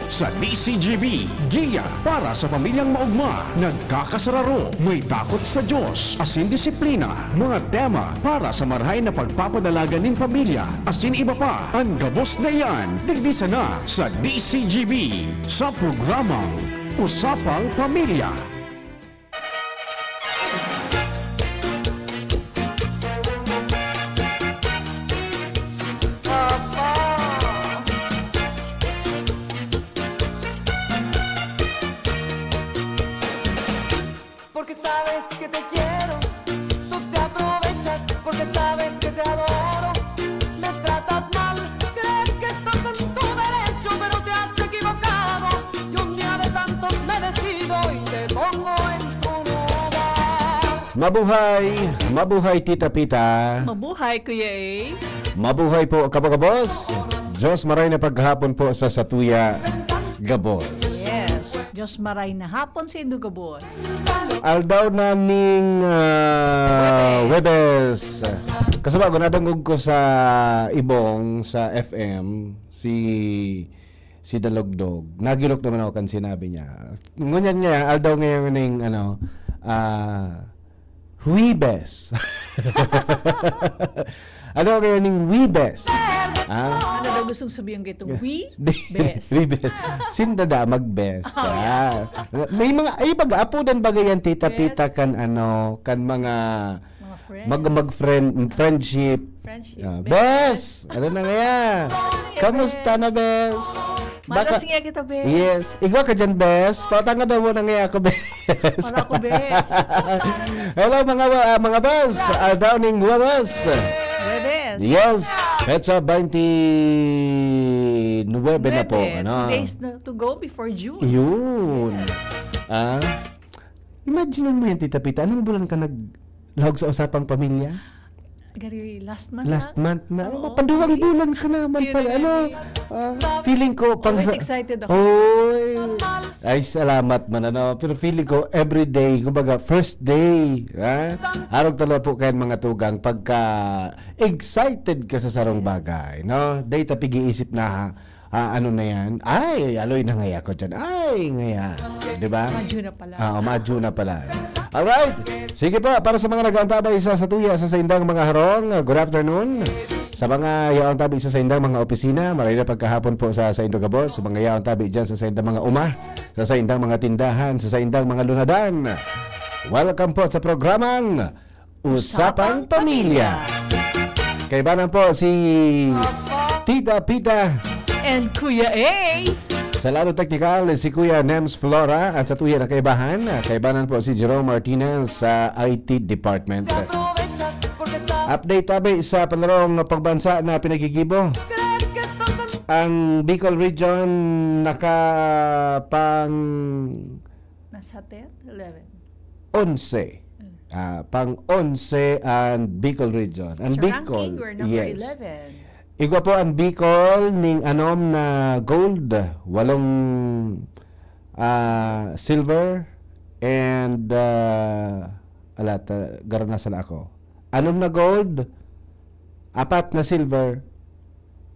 sa DCGB. Giya para sa pamilyang maugma, nagkakasararo, may takot sa Diyos, asin disiplina, mga tema para sa marhay na pagpapadalaga ng pamilya, asin iba pa. Ang gabos na yan, digdisa na sa DCGB sa programang Usapang Pamilya. Porque sabes que te quiero, tú te aprovechas porque sabes que te adoro. Me tratas mal, crees que estás en tu derecho, pero te has equivocado. Y un día de tantos me decido y te pongo en tu lugar. Mabuhay Tita Pita. Mabuhay, Kuya A. Mabuhay po kabagabos. Diyos maray na paghapon po sa Satuya Gabos. Yes. Diyos maray na hapon sa Indugabos. Aldaw naming Webes. Kasama ko nadungog ko sa Ibong sa FM si Dalogdog. Nagilok naman ako kan sinabi niya. Ngunyan niya aldaw ngayon ning Huibes. Ano kaya ning Huibes? Ano daw gustong sabihin kitong best? Huibes. Sindada mag-best. May mga ay pag-apo dan bagayan Tita Pita kan mga friendship. Bes! Ano na kaya? Kamusta na, Bes? Malas nga kita, Bes. Yes. Ikaw ka dyan, Bes. Patanga daw mo na nga ako, Bes. Para ako, Bes. Hello, mga Bes. Downing Webes. Bes. Yes. Petsa 29 na po. 2 days na to go before June. Yun. Imagine mo yan, Tita Pita. Anong bulan ka naglahog sa usapang pamilya? Gary, last month Na. Oo. Paduwang bulan ka naman pala. Feeling ko pang Always excited ako. Oy. Ay, salamat man pero feeling ko every day, kumbaga first day, Arog talo po kayo mga tugang pagka excited ka sa sarong bagay, no? Day pigi-isip na ano na yan? Ay, aloy na ngaya ko dyan. Ay, ngaya. Diba? Madyo na pala. Madyo na pala. Alright. Sige po, para sa mga nag-aantabay sa Satuya, sa indang mga harong, good afternoon. Sa mga yaong tabi sa indang mga opisina, maray na pagkahapon po sa Indogabos. Sa mga yaong tabi dyan sa indang mga sa indang mga tindahan, sa indang mga lunadan. Welcome po sa programang Usapang Pamilya. Kaibanan po si Tita Pita And Kuya A. sa lalo teknikal, si Kuya Nems Flora at sa tuya na kaibahan, kaibanan po si Jerome Martinez sa IT Department. Aprovechas porque sabes Update tabi sa palarong pagbansa na pinagigibo. que estás en Ang Bicol Region nakapang Nasa 10, 11. 11. Pang 11 ang Bicol Region. Ang Sa Bicol, ranking, we're number yes. 11. Igwa po ang Bicol ning anom na gold, 8 silver and garana sala ako. Anom na gold, 4 na silver,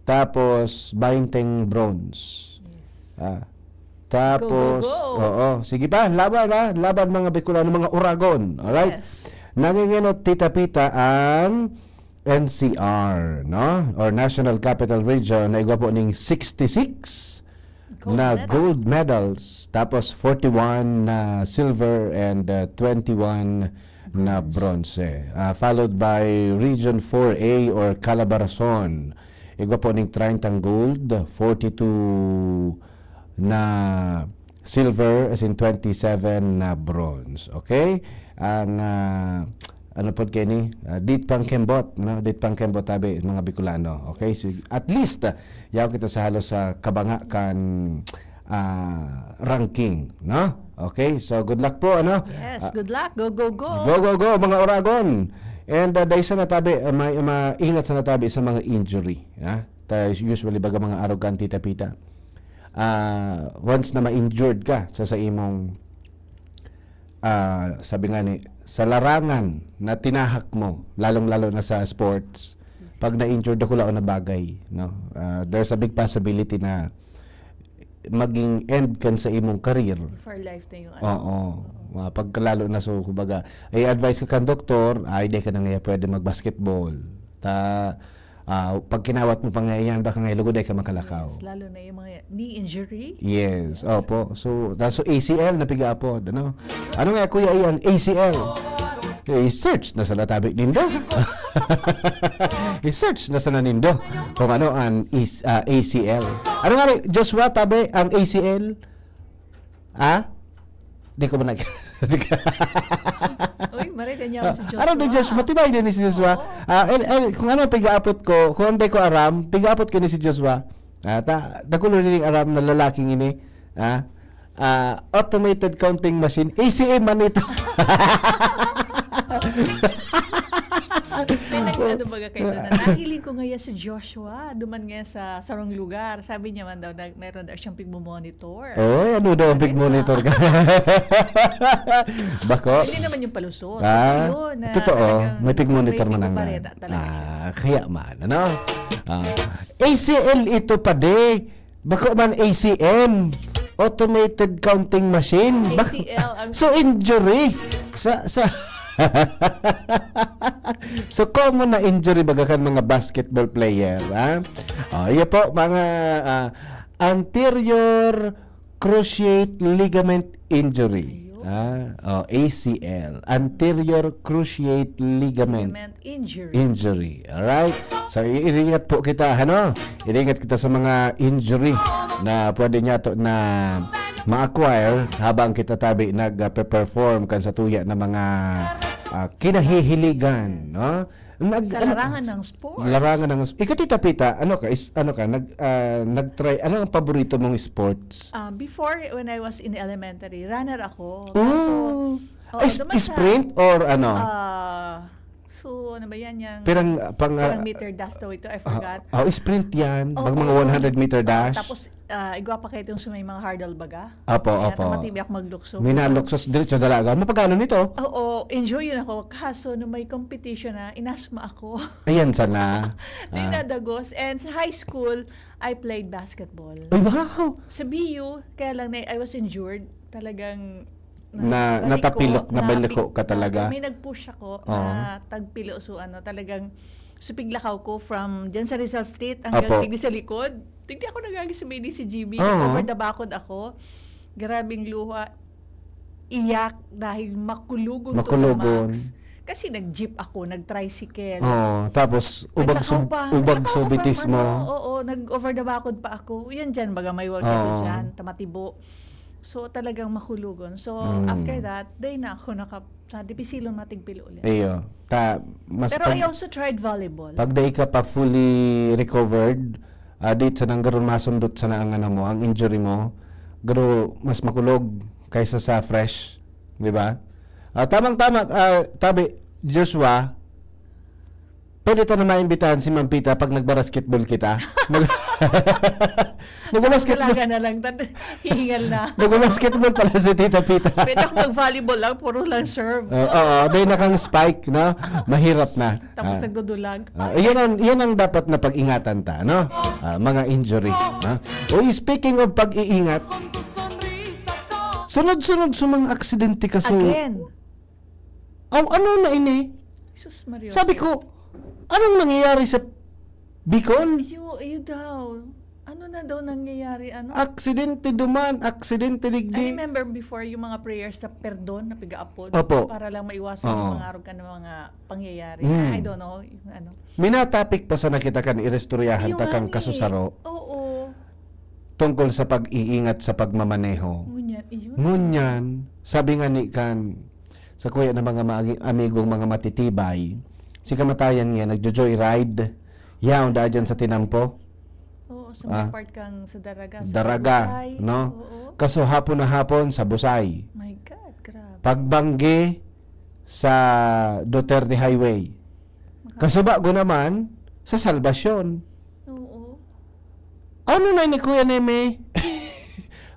tapos 20 bronze. Yes. Tapos Go. oo, sige pa, laban mga Bicolano, mga Uragon. Alright? Yes. Nanginginot Tita Pita ang NCR, no? Or National Capital Region na igwa po ning 66 na gold medals, tapos 41 na silver and 21 na bronze. Followed by Region 4A or Calabarzon. Igwa po ning 30 gold, 42 na silver, as in 27 na bronze. Okay? Ang ano po Kenny, dit pang kembot, no? Dit pang kembot tabi mga Bicolano. Okay, so, at least yaw kita sa halos sa kabanga kan ranking, no? Okay, so good luck po, ano? Yes, good luck. Go, go, go. Go mga Oragon. And dahil sa natabi, maingat sa natabi sa mga injury, usually baga mga arrogant Tita Pita. Once na ma-injured ka sa imong sabi nga ni sa larangan na tinahak mo, lalong-lalo na sa sports, pag na-injured ako lang na bagay, no? There's a big possibility na maging end kan sa imong career. For life na yung Oo. Pagkalalo na so kumbaga, ay advice ka kan doktor, ay di ka na nga pwede mag-basketball. Pag kinawat mo pa nga yan, baka nga lugod ay ka makalakaw. Yes, lalo na yung mga knee injury. Yes, opo. So ACL na piga-apod, ano? Ano nga kuya iyan? ACL. I-search na sa latabik nindo. I-search na sa nanindo kung ano ang ACL. Ano nga rin, Joshua, tabi, ang ACL? Di ko ba Uy, marita niya ako si Joshua. Ano ni Joshua? Matibay din ni si Joshua. Kung ano piga-apot ko, kung hindi ko aram, piga-apot ko ni si Joshua. Nakulo ni aram na lalaking ini. Automated counting machine. ACM man ito. May nagkano baga kayo doon na nahiling ko ngayon si Joshua. Duman nga sa sarong lugar. Sabi niya man daw, meron daw siyang pigmo-monitor. Ano daw ang big monitor ka? Bako? Hindi naman yung palusot. Yun, Totoo. May pig monitor man ang pareta kaya man, ano? ACL ito pa de. Bako man ACM. Automated counting machine. ACL. So injury. So common na injury baga kan mga basketball player, iya po mga anterior cruciate ligament injury. ACL, anterior cruciate ligament injury. Alright? So iingat po kita, ano? Iingat kita sa mga injury na pwede niya to na ma-acquire habang kita tabi nag-perform kan sa tuya na mga kinahihiligan, no? Sa larangan ng sport. Larangan ng sport. Ikatita pita, nag-try, ano ang paborito mong sports? Before, when I was in elementary, runner ako. Sprint or ano? So, ano ba yan? Yung Parang meter dash daw ito, I forgot. Sprint yan. Mga 100 meter dash. Tapos, igwa pa kayo itong sa may mga hurdle baga. Opo. Matibay ako maglukso. Minaluksos diretso dalaga. Mapagano nito? Oo, enjoy yun ako. Kaso, nung may competition na, inasma ako. Ayan sana. Dinadagos. And sa high school, I played basketball. Ay, wow! Sa BU, kaya lang I was injured. Talagang nabaliko ka talaga. May nag-push ako na tagpilo. So talagang supiglakaw ko from dyan sa Rizal Street hanggang tigdi sa likod. Tigdi ako nagagi sa may DCGB. Over the bakod ako. Grabing luha. Iyak dahil makulugon to the max. Kasi nag-jeep ako, nag-tricycle. Tapos ubag subitis mo. Oo, nag-over the bakod pa ako. Yan dyan, baga may wag ako dyan, tamatibo. So, talagang mahulugon. So, after that, day na ako dipisilong matigpilo ulit. Pero I also tried volleyball. Pag day ka pa fully recovered, date sa nang garon masundot sa naang mo, ang injury mo, garo mas makulog kaysa sa fresh. Di ba? Tamang-tama, tabi, Joshua, pwede ta na maimbitahan si Ma'am Pita pag nagbasketball kita. Nagbasketball. Talaga na lang, hihingal na. Nagbasketball pala si Tita Pita. Pwede ako mag-volleyball lang, puro lang serve. May nakang spike, no? Mahirap na. Tapos nagdudulag. Yan ang dapat na pag-ingatan ta, no? Mga injury. Speaking of pag-iingat, sunod-sunod sa mga aksidente kaso. Again. Ano na ini? Jesus Mario. Sabi ko, anong nangyayari sa Bicol? Iyo daw. Ano na daw nangyayari? Aksidente duman, aksidente I digdi. remember before yung mga prayers na perdon na piga-apod para lang maiwasan yung mga arog ka ng mga pangyayari. I don't know. Yung Minatapik pa sa nakita kan irestoryahan ta kang kasusaro. Oo. Tungkol sa pag-iingat sa pagmamaneho. Ngunyan, sabi nga ni kan sa kuya ng mga amigong mga matitibay, si kamatayan niya nagjo-joyride. Yaw dyan sa Tinampo. Oo, sa mga part kang sa Daraga. Daraga, no? Oo. Kaso hapon na hapon sa Busay. My God, grabe. Pagbanggi sa Duterte Highway. Kaso bago naman sa Salvasyon. Oo. Ano na ni Kuya Neme?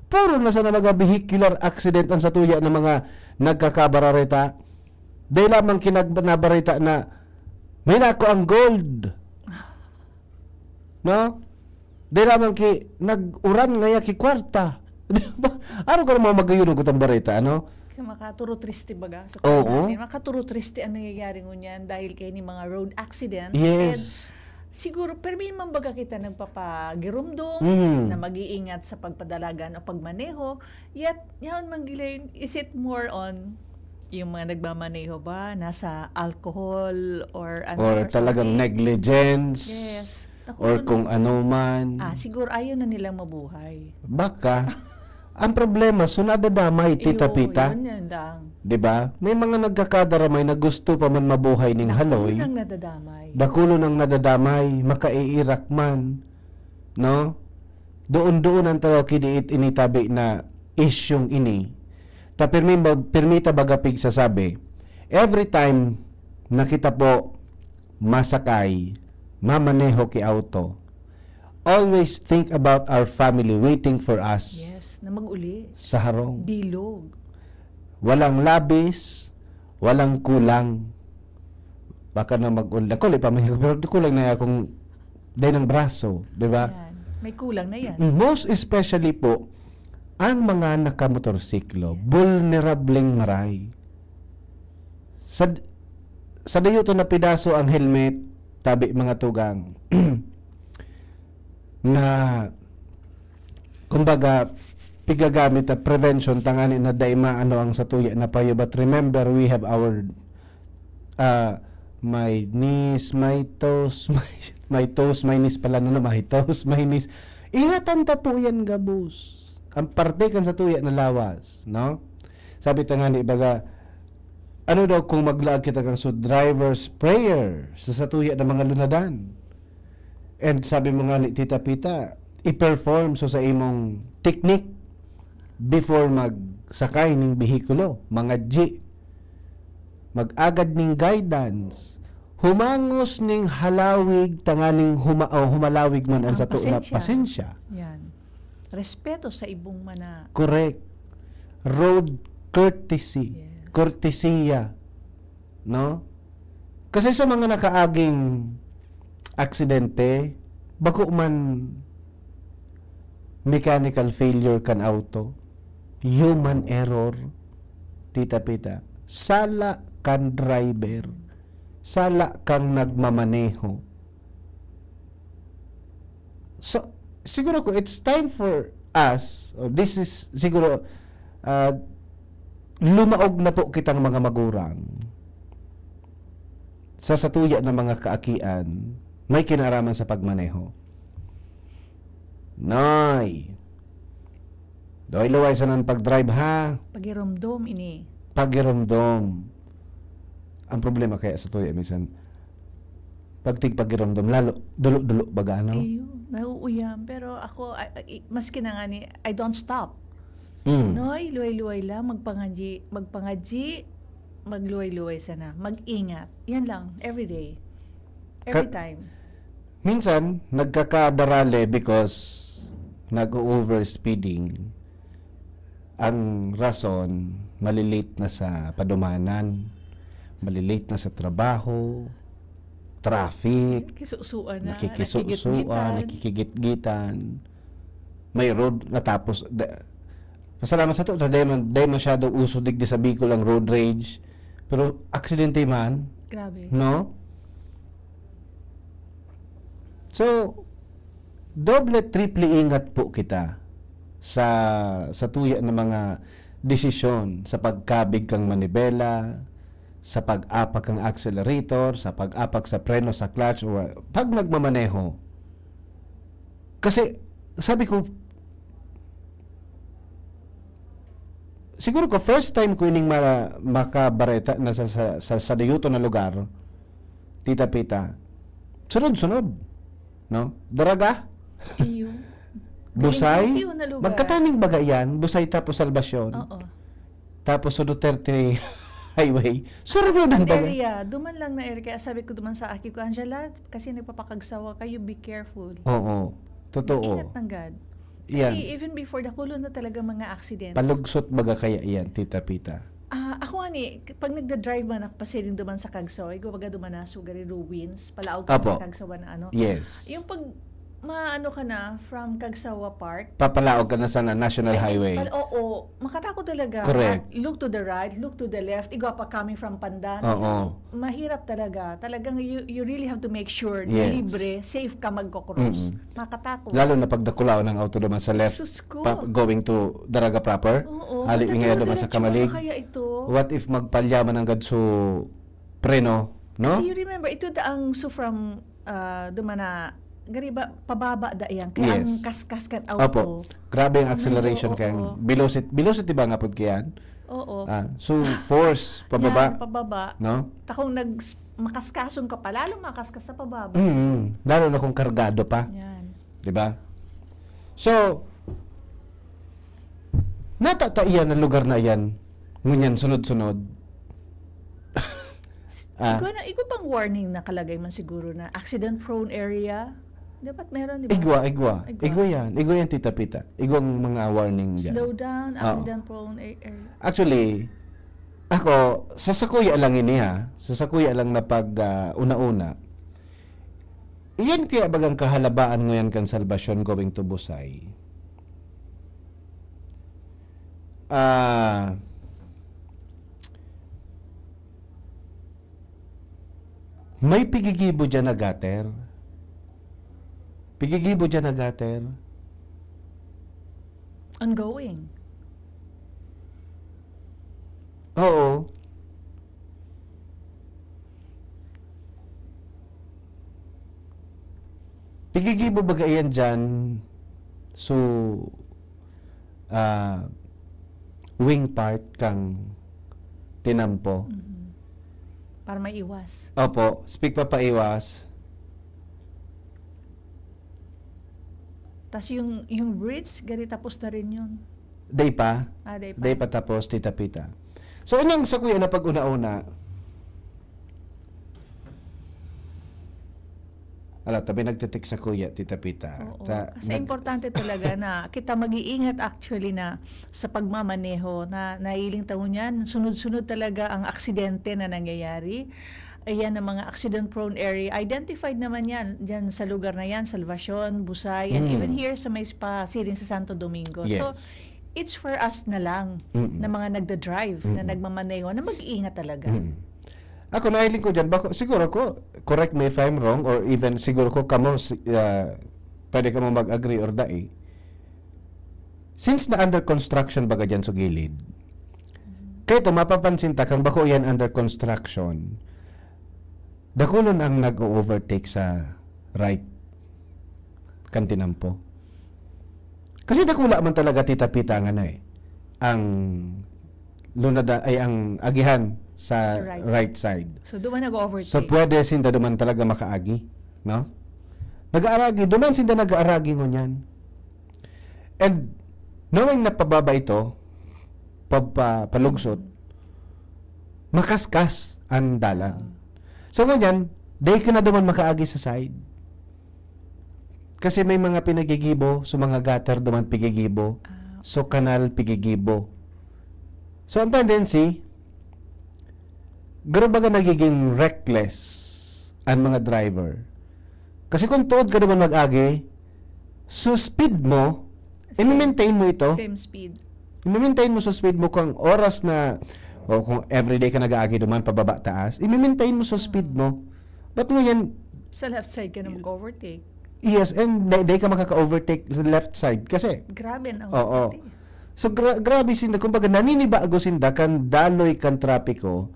Puro na sa mga vehicular accident ang sa tuya ng mga nagkakabararita. Dahil lamang kinagnabarita na may nako ang gold. No? Di naman ki, nag-uran ngaya ki kwarta. Ano ka naman magayuno ko tang barita, ano? Makaturo triste baga sa Oo. namin. Makaturo triste ang nangyayari ngunyan dahil kay ni mga road accidents. Yes. Siguro, pero may man baga kita nagpapagirumdum na mag-iingat sa pagpadalagan o pagmaneho. Yet, yan manggilay, is it more on yung mga nagmamaneho ba, nasa alcohol or ano? Or talagang something? negligence. Yes. Naku, Or kung ano man. siguro ayaw na nilang mabuhay. Baka. Ang problema, sunadadamay, Tita Pita. Yun lang. 'Di ba? May mga nagkakadaramay na gusto pa man mabuhay ning haloy. Nang nadadamay. Dakulo nang nadadamay, makaiirak man. No? Doon ang tawag kidiit initabi na isyong ini. Ta permita bagapig sasabi, every time nakita po masakay, mamaneho ki auto, always think about our family waiting for us Yes, na mag-uli. sa harong. Bilog. Walang labis, walang kulang. Baka na mag-ulang. Kulang pa man, pero kulang na akong day ng braso, di ba? Yan. May kulang na yan. Most especially po, ang mga nakamotorsiklo, vulnerableng maray. Sa dayo to na pidaso ang helmet, tabi mga tugang, na kumbaga pigagamit na prevention tangani na daima ano ang satuya na payo, but remember we have our my knees, my toes, my toes, my knees pala na my toes, my knees. Ingatan ta po yan gabus. Ang parte kan satuya na lawas, no? Sabi tangani baga ano daw kung maglaag kita kang driver's prayer sa satuya ng mga lunadan. And sabi mo nga ni Tita Pita, i-perform so sa imong technique before magsakay ning behikulo, mga G. Mag-agad ning guidance. Humangos ning halawig tanganing humalawig man ang sato na pasensya. Yan. Respeto sa ibong mana. Correct. Road courtesy. Yes. Courtesya. No? Kasi sa mga nakaaging aksidente, bako man mechanical failure kan auto, human error, Tita Pita, sala kan driver, sala kang nagmamaneho. So, siguro ko, it's time for us, this is siguro, lumaog na po kitang mga magurang sa satuya ng mga kaakian, may kinaraman sa pagmaneho. Nay, doy luway sa nan pag-drive ha, Pagiromdom ini. pagiromdom. Ang problema kaya sa tuya, minsan, pagiromdom, lalo, dulo-dulo baga, no? Ayun, nauuyam. Pero ako, maski na nga ni, I don't stop. Mm. Noy, luway-luway lang, magpangadji, magluway-luway sana, mag-ingat. Yan lang, every day. Every time. Minsan, nagkakadarale because nag-overspeeding. Ang rason, malilate na sa padumanan, malilate na sa trabaho, traffic, Kisusuan na, nakikisusuan, nakikigit-gitan, may road natapos. Masalamat sa ito, dahil masyado uso digdi sa Bicol ang road rage, pero aksidente man, Grabe. no? So, doble, triple ingat po kita sa tuya ng mga desisyon, sa pagkabig kang manibela, sa pag-apak kang accelerator, sa pag-apak sa preno, sa clutch, or pag nagmamaneho. Kasi, sabi ko, siguro ko, first time ko ining makabareta na sa dayuto na lugar, Tita Pita, sunod-sunod. No? Daraga, Iyo. Busay, Galing na lugar. magkataning baga yan, Busay tapos Salvacion, Oo. tapos sa Duterte Highway, sunod ang baga. Area, duman lang na area. Kaya sabi ko duman sa aki ko, Angela, kasi nagpapakagsawa kayo, be careful. Oo, totoo. Ingat ng God. Kasi Yan, even before, nakulo na talaga mga accidents. palugsot baga kaya yan, Tita Pita. Ako nga ni, pag nagda-drive man ako, pasiling duman sa Kagsawa, ikaw baga duman na sugari ruins, palaog ka Apo. sa Kagsawa na ano. Yes. Yung pag maano ka na from Cagsawa Park. Papalaog ka na sa National Highway. Oo, makatakot talaga. Correct. Look to the right, look to the left. Igo pa coming from Pandan. Oo. Mahirap talaga. Talagang you really have to make sure na Yes. libre, safe ka magko-cross. Mm-mm. Makatakot. Lalo na pag nakulaw ng auto naman sa left, Sus ko. going to Daraga proper. Oo. Hali nga naman sa Diretso Kamalig. ba kaya ito? What if magpalyaman ang gadso preno, no? Kasi you remember, ito ang so from dumana gariba pababa da yan kaya ang Yes. kaskas kan Opo. auto. Grabe ang acceleration Oo, kaya oo. velocity ba nga pod kayan? Oo. So force pababa, Yan, pababa. no? Takong makaskasong ka pa, lalo makaskas sa pababa. Lalo na kung kargado pa, Yan. 'di ba? So natataiyan ang lugar na yan. Ngunyan sunod-sunod. Igo pang warning na kalagay man siguro na accident prone area. Dapat meron, di ba? Igwa yan. Igwa yan, Tita Pita. Igwa ang mga warning dyan. Slow down, accident prone area. Actually, ako, sa sakuya lang ini ha. Sa sakuya lang na pag una-una. Iyan kaya bagang kahalabaan ngayon kan Salvation going to Busay. May pigigibo dyan na gater. Pigigibo dyan na gater. Ongoing. Oo. Pigigibo baga yan dyan. So, wing part kang tinampo. Para maiwas. Opo, speak pa paiwas. Tapos yung bridge, gari tapos na rin yun. Day pa. Day pa. Day pa tapos, Tita Pita. So, inyong sa kuya na pag una-una, tabi nagtitik sa kuya, Tita Pita. Oo. Kasi importante talaga na kita mag-iingat actually na sa pagmamaneho na nailing taon yan. Sunod-sunod talaga ang aksidente na nangyayari. Ayan ang mga accident-prone area. Identified naman yan dyan sa lugar na yan, Salvacion, Busay, and even here sa may pasiring sa Santo Domingo. Yes. So, it's for us na lang na mga nagda-drive, na nagmamaneho, na mag-iingat talaga. Ako nahiling ko dyan, siguro ko, correct me if I'm wrong, or even siguro ko kamo, pwede ka mo mag-agree or dai. Since na under construction baga dyan sa gilid, kaya ito mapapansin ta kang bako yan under construction, dakulon ang nag-overtake sa right kantinampo. Kasi dakula man talaga Tita Pita nga na ang lunada ay ang agihan sa right side. So, duman nag-overtake. So, pwede sinda duman talaga makaagi. No? Nag-aaragi. Duman sinda nag-aaragi ngunyan. And, knowing na pababa ito, palugsot, makaskas ang dalan. So, ngunyan, day ka na duman makaagi sa side. Kasi may mga pinagigibo, so mga gutter duman pigigibo. So, kanal pigigibo. So, ang tendency, garo baga nagiging reckless ang mga driver. Kasi kung tuod ka naman mag-agi, so speed mo, i-maintain mo ito. Same speed. I-maintain mo sa speed mo kung oras na, o kung everyday ka nag-agi duman, pababa taas, i-maintain mo sa speed mo. Ba't mo yan? Sa left side ka na mag-overtake. Yes, and day ka makaka-overtake sa left side. Kasi, Grabe ang oo. overtake. So, grabe sinda. Kumbaga, naninibago sinda kan daloy kan trapiko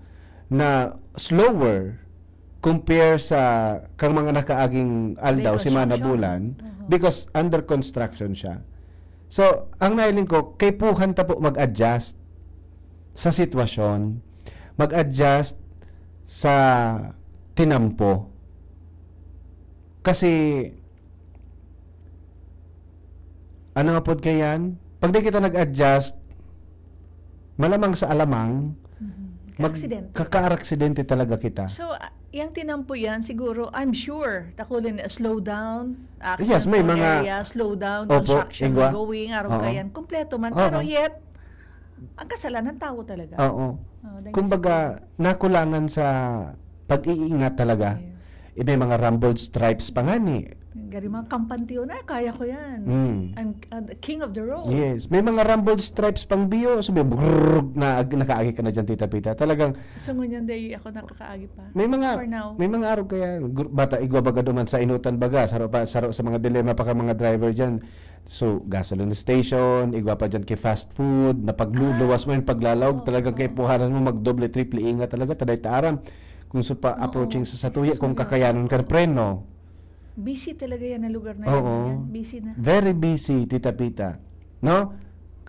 na slower compare sa kang mga nakaaging aldaw si Mana Bulan because under construction siya. So, ang nahiling ko, kay puhan ta po mag-adjust sa sitwasyon, mag-adjust sa tinampo. Kasi, ano nga pod kayan? Pag di kita nag-adjust, malamang sa alamang, kaka-aksidente talaga kita. So, yung tinampo yan, siguro, I'm sure, takulin, slow down, Yes, may mga area, slow down, Opo, construction igwa. going, araw Oo. kayan, kompleto man. Oo. Pero yet, ang kasalanan tao talaga. Oo. Dahil Kumbaga, nakulangan sa pag-iingat talaga. Yes. May mga rumbled stripes pa nga ni. Gari mga kampantiyo na, kaya ko yan. I'm the king of the road. Yes. May mga rumbled stripes pang biyo. So, may brrrr na nakaagi ka na dyan, Tita Pita. Talagang, So, ngunyan day ako nakakaagi pa. may For now. mga araw kaya, bata, igwa baga duman sa inutan baga, saro sa mga dilema pa ka mga driver dyan. So, gasoline station, igwa pa dyan kay fast food, na pagluluwas mo yung paglalawag, talagang kay puhanan mo magdoble, triple ingat talaga, taday taaram. Kung approaching sa Satuya, kung kakayanan ka preno. Busy talaga yan na lugar na Oo. yan. Busy na. Very busy, Tita Pita. No?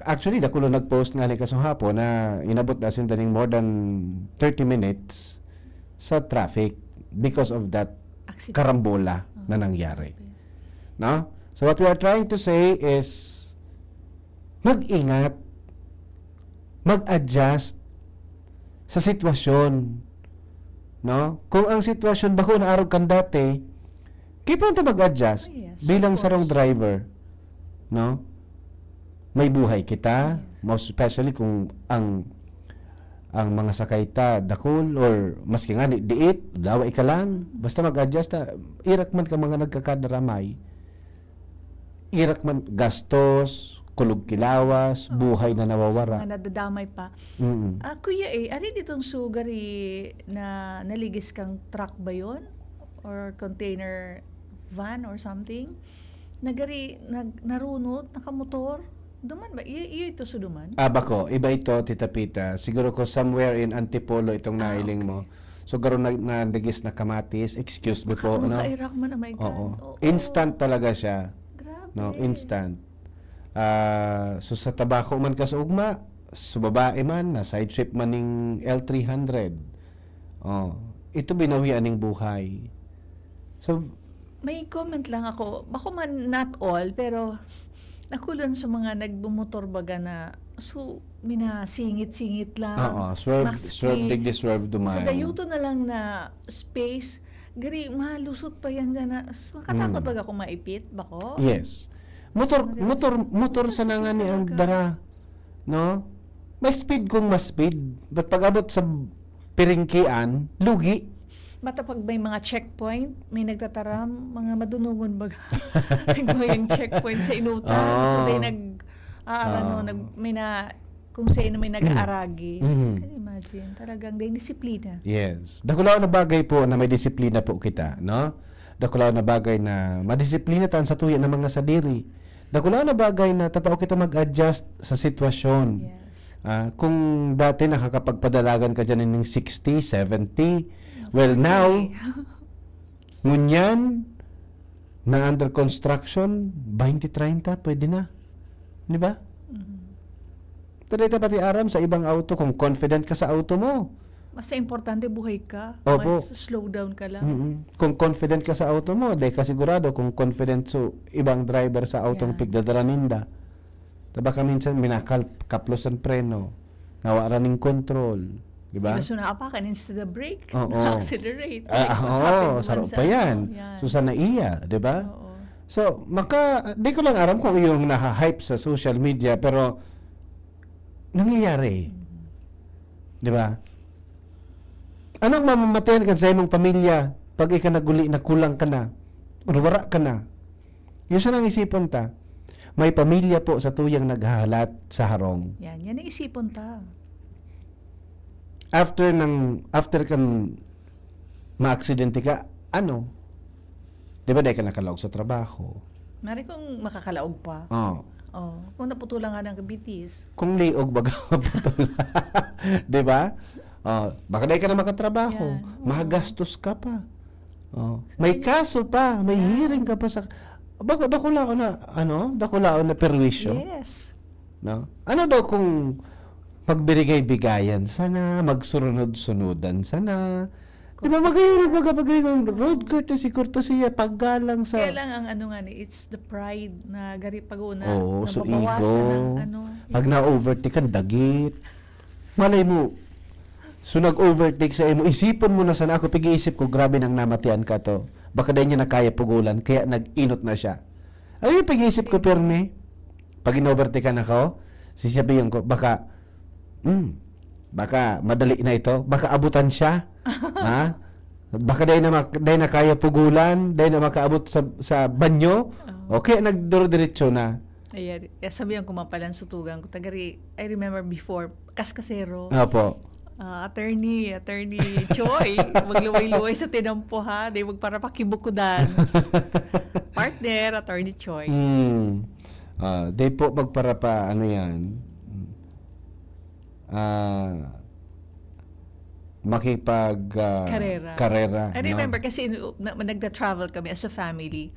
Actually, nakulo nag-post nga ni kasuhapo na inabot na sindaning more than 30 minutes sa traffic because of that Accident. karambola na nangyari. No? So what we are trying to say is mag-ingat, mag-adjust sa sitwasyon. No? Kung ang sitwasyon bako na araw kan dati, keep on to mag-adjust Oh, yes, bilang of sarong course. driver. No? May buhay kita, most especially kung ang mga sakay ta dakol or maski nga diit, daway ka lang, basta mag-adjust ta, irak man ka mga nagkakadaramay, irak man gastos, kulog kilawas, buhay na nawawara. Mga nadadamay pa. Mm. Kuya ari ditong sugari na naligis kang truck ba yun? Or container van or something? Narunot, nakamotor? Duman ba? Iyo ito suduman? Bako, iba ito, Tita Pita. Siguro ko somewhere in Antipolo itong nailing mo. So, garo na nagis na kamatis. Excuse me po. No? Maka-Iraq man, oh my God. Oo. Oo. Instant talaga siya. Grabe. No, instant. So sa tabako man ka sa ugma, sa babae man, na side trip man ning L300. Ito binawian ning buhay. So, May comment lang ako. Bako man not all, pero nakulon sa mga nagbumotor baga na so minasingit-singit lang. swerve, Max swerve, speed. digdi swerve duman. Sa dayuto na lang na space, gari malusot pa yan dyan na makatakot baga kung maipit, bako? Yes. Motor sa nangan ni ang dara. No? May speed kung mas speed. But pag abot sa piringkian, lugi. Bata pag may mga checkpoint, may nagtataram, mga madunungon baga. Yung checkpoint sa inutan. So, tayo kung sino may nag-aaragi. Can you imagine? Talagang may disiplina. Yes. Dakulaw na bagay po na may disiplina po kita, no? Dakulaw na bagay na madisiplina tan sa tuya ng mga sadiri. Dakulaw na bagay na tatao kita mag-adjust sa sitwasyon. Yes. Kung dati nakakapagpadalagan ka dyan ng 60, 70, well now, ngunyan na under construction, 20-30, pwede na. Di ba? Tadita pati aram sa ibang auto, kung confident ka sa auto mo. Mas importante buhay ka. Opo. Mas slow down ka lang. Kung confident ka sa auto mo, dahil ka sigurado kung confident so ibang driver sa autong pigdadaraninda. Diba ka minsan kaplos ang preno, nawaran ng control. Diba? So naapakan instead of brake, Oo. na-accelerate. Like what happened Sarap once pa yan. Yan. So sa naiya, diba? Oo. So, di ko lang aram kung yung naha-hype sa social media, pero nangyayari. Diba? Anong mamamatayan ka sa imong pamilya pag ika naguli na kulang ka na o wara ka na? Yung sa nang isipon ta, may pamilya po sa tuyang naghahalat sa harong. Yan ang isipon ta. After kang ma-aksidente ka, di ba dahil ka nakalaog sa trabaho? Mari kung makakalaog pa. Kung naputulan nga ng bitis. Kung liog baga maputol. Di ba? Baka dahil ka na makatrabaho. Yan. Magastos ka pa. May kaso pa. May hearing ka pa sa... Baka dakulaon na perwisyo. Yes. No? Ano daw kung magbirigay-bigayan sana, magsunod-sunudan sana. Di ba magpagay ng road courtesy, paggalang sa... Kaya lang ang it's the pride na gari pag-una. Oo, so nababawasan ego. ng Pag na-overtake ka, dagit. Malay mo, so nag-overtake sa imo, isipon mo na sana ako, pag-iisip ko, grabe nang namatian ka to. Baka dahil niya na kaya pugulan, kaya nag-inot na siya. Ay, pag-iisip ko, Perme, pag in-overtake ka na ako, sisisabihin ko, baka madali na ito, baka abutan siya. Ha? Baka dahil na kaya pugulan, dahil na makaabot sa banyo. Okay, nagduro-diretso na. Ayan, sabihan ko mapalan sutugan ko. Tagari, I remember before, kaskasero. Opo. Attorney Choi, magluway-luway sa tinampo ha, di para pakibukudan. Partner, Attorney Choi. Di po magpara pa, ano yan, karera. I remember kasi nagda-travel kami as a family.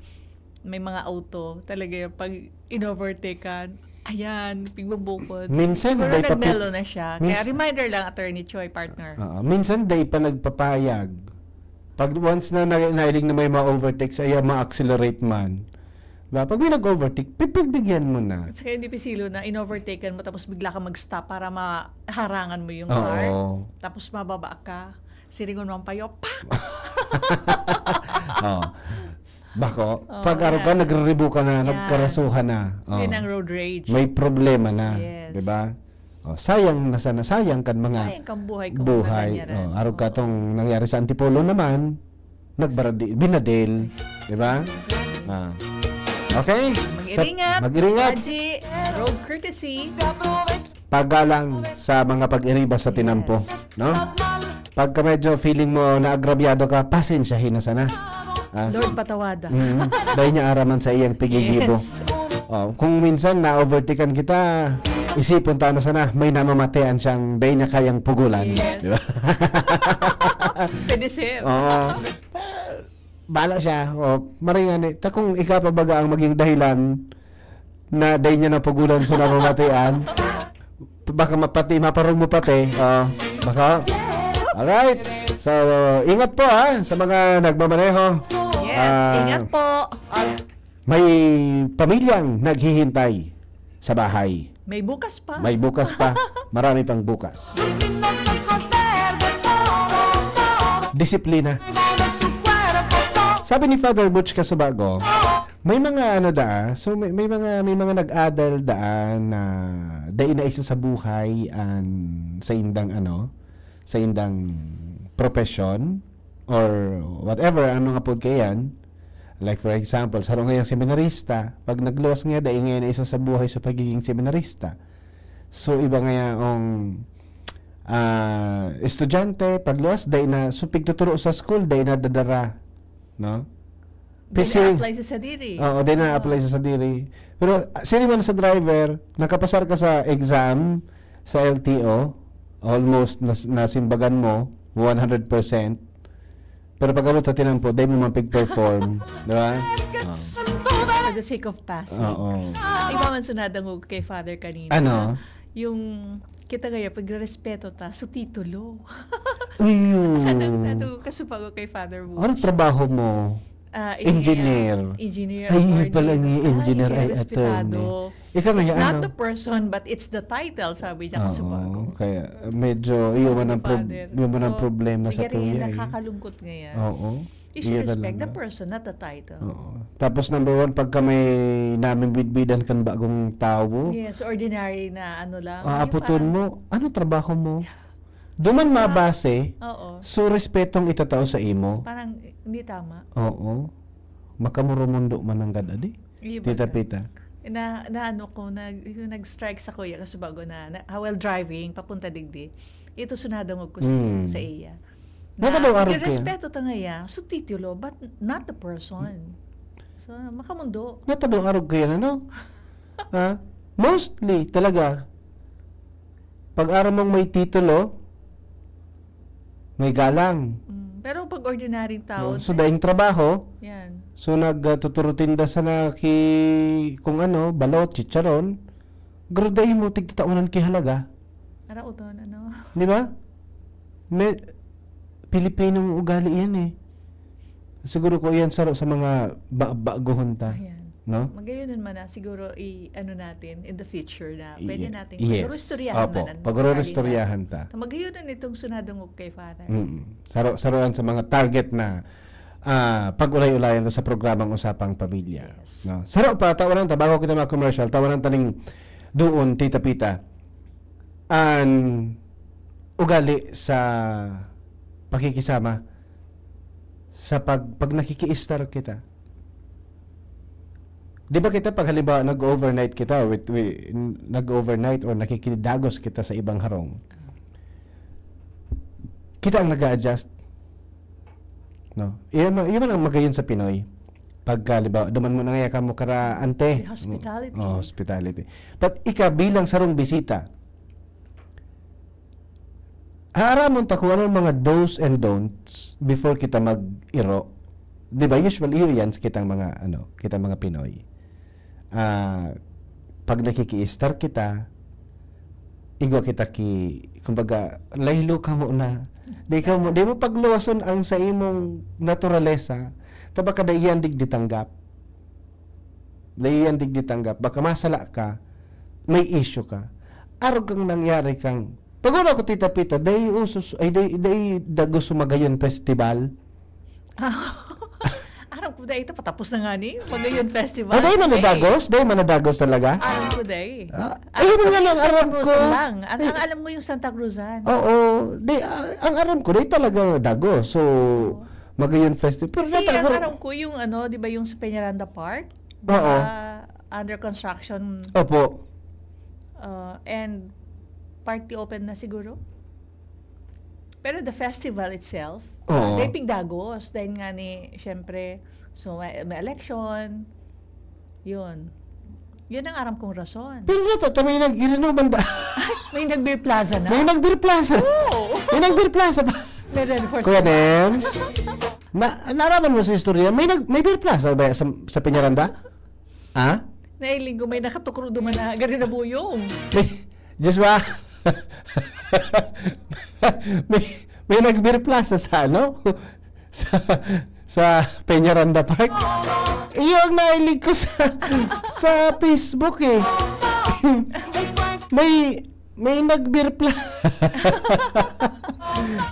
May mga auto, talaga yung pag in-overtaken, ayan, pigbubukod. Minsan, siguro day pa nagmelo na siya. Kaya reminder lang, Attorney Choi, partner. Minsan, day pa nagpapayag. Pag once na nailing na may ma-overtake, ay ma-accelerate man. Diba? Pag may nag-overtake, pipigbigyan mo na. At saka hindi pisilo na in-overtaken mo tapos bigla ka mag-stop para maharangan mo yung car. Tapos mababa ka. Siringon mo ang payo, pak! Bako, pag araw ka, nagre-review ka na, nagkarasuhan na. Yun ang road rage. May problema na. Yes. Diba? Sayang na sana, sayang kan mga sayang kang buhay. Araw ka tong nangyari sa Antipolo naman, binadel. Diba? Okay? Mag-iringat. Mag-iringat. Haji, road courtesy. Paggalang sa mga pag-iriba sa tinampo. No? Pagka medyo feeling mo na agrabyado ka, pasensyahin na sana. Lord patawada. Dahil niya araman sa iyang pigigibo. Yes. Kung minsan na-overtaken kita, isipon tayo na sana, may namamatayan siyang dahil niya kayang pugulan. Yes. Diba? Pwede sir. Bala siya. Maringan eh. Kung ikapabaga ang maging dahilan na dahil niya napugulan sa namamatayan, baka maparong mo pati. Baka. Alright. So, ingat po sa mga nagmamaneho. Yes, ingat po. May pamilyang naghihintay sa bahay. May bukas pa. May bukas pa. Marami pang bukas. Disiplina. Sabi ni Father Butch Casubago, may mga may mga nag-adal daan na dahil na isa sa buhay sa indang profession or whatever ano nga po kayan. Like for example, saro ngayong seminarista, pag nagluwas nga dahil ngayon na isa sa buhay sa pagiging seminarista. So iba ngayong estudyante pagluwas dahil na pigtuturo sa school dahil na dadara, no? Dahil na-apply sa sadiri. Oo, dahil na-apply sa sadiri. Pero sino man sa driver, nakapasar ka sa exam sa LTO, almost nasimbagan mo 100%. Pero pag abot sa tinampo, dahil mo mapig-perform. Diba? For the sake of passing. Oo. Iba man sunadang kay Father kanina. Ano? Yung kita gaya pagrespeto ta sa titulo. Uyun. Nato kasupago kay Father Butch. Ano trabaho mo? Engineer. Engineer. Ay, pala ni engineer ay respetado. attorney. Ikaw It's nga, not the person, but it's the title, sabi niya kasupago. Kaya medyo iyon ang problema sa tuya. Nakakalungkot ngayon. Oo. You should respect the person, not the title. Oo. Tapos number 1, pagka may namin bidbidan kan bagong tao. Yes, ordinary na ano lang. Aaputon mo, ano trabaho mo? Duman mabase, so respetong itatao sa imo. Parang hindi tama. Oo. Makamurumundo man ang gadadi. Tita Pita. Na ano ko, nag-strike sa kuya kasi bago while driving, papunta digdi. Ito sunadang ko sa iya. Respeto ta ngaya, so titulo, but not the person. So, makamundo. Natadong arog kayo Mostly, talaga, pag araw mong may titulo, may galang. Pero pag ordinary tao, so daing trabaho, yan. So nagtuturutinda sa kung balot, chicharon, graday mo tigtataunan kay halaga. Arauton, Di ba? May Pilipinong ugali yan eh. Siguro ko yan sa mga baguhon ta. Ayan. No? Magayon man siguro natin in the future na pwede natin pag-restoryahan man. Pag-restoryahan ta. Magayon itong sunadong kay Father. Saroan sa mga target na pag-ulay-ulayan sa programang Usapang Pamilya. Yes. No? Saro pa, tawanan ta, bago kita commercial, tawanan ta ning doon, Tita Pita, ugali sa pakikisama sa pag nakiki-star kita. Di ba kita pag halimbawa nag-overnight kita nag-overnight or nakikidagos kita sa ibang harong, kita ang nag-a-adjust, no? Iyan ang magayon sa Pinoy. Pagka halimbawa duman mo na nga mo kara ante, Hospitality. Hospitality. But ika bilang sarong bisita, haaramon ta kung anong mga do's and don'ts before kita mag-iro. Di ba? Usually yun yan sa kitang mga Pinoy. Pag nakiki-star kita, igwa kita kumbaga, laylo ka mo na. Di mo pagluwason ang sa imong naturalesa, taba ka dahiyan dig ditanggap. Baka masala ka, may issue ka. Araw kang nangyari kang, pag-una ko Tita Pita, day dagos sumagayon festival. Aram ko day, ito patapos na nga ni Magayon Festival. Day manadagos talaga? Aram ko day. Ayun nga lang aram ko. Ang alam mo yung Santa Cruzan. Oo. Ang aram ko, day talaga dagos. So, Magayon Festival. Pero Kasi ang aram ko yung di ba yung sa Peñaranda Park? Oo. Under construction. Opo. And party open na siguro. Pero the festival itself, Oo. day pigdagos. Dahil nga ni, syempre, so may election. Yun. Yun ang aram kong rason. Pero may nag-irinuman da. May nag-beer plaza na. May nag-beer plaza. Oo. May nag-beer plaza pa. Meron for Kuya Nems, naraman mo sa istorya, may beer plaza ba sa Peñaranda? Ha? Nailing ko may nakatukro duman na gari na buyong. Just ba? may nag-beer plaza sa sa Peñaranda Park. Iyo ang nailig ko sa Facebook eh. may nag-beer plaza.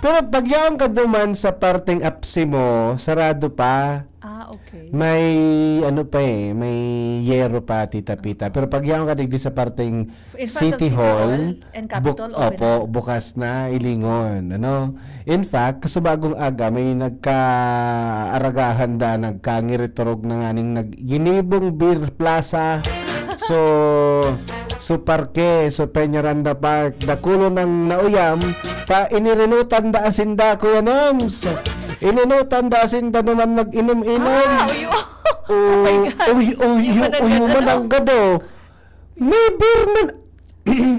Pero pagyaon ka duman sa parteng apsi mo, sarado pa. Okay. May may yero pa, Tita Pita. Pero pagyaon ka digdi sa parteng In front of City Hall and Capitol, open bukas na ilingon. In fact, kasubagong aga may nagkaaragahan da, nagkangiretorog na nganing ginibong beer plaza. So parke, Peñaranda Park, dakulo ng nauyam, inirinutan da asinda, Kuya Nams. Ininutan da asinda naman nag-inom-inom. Uyuman ang gado. May beer man.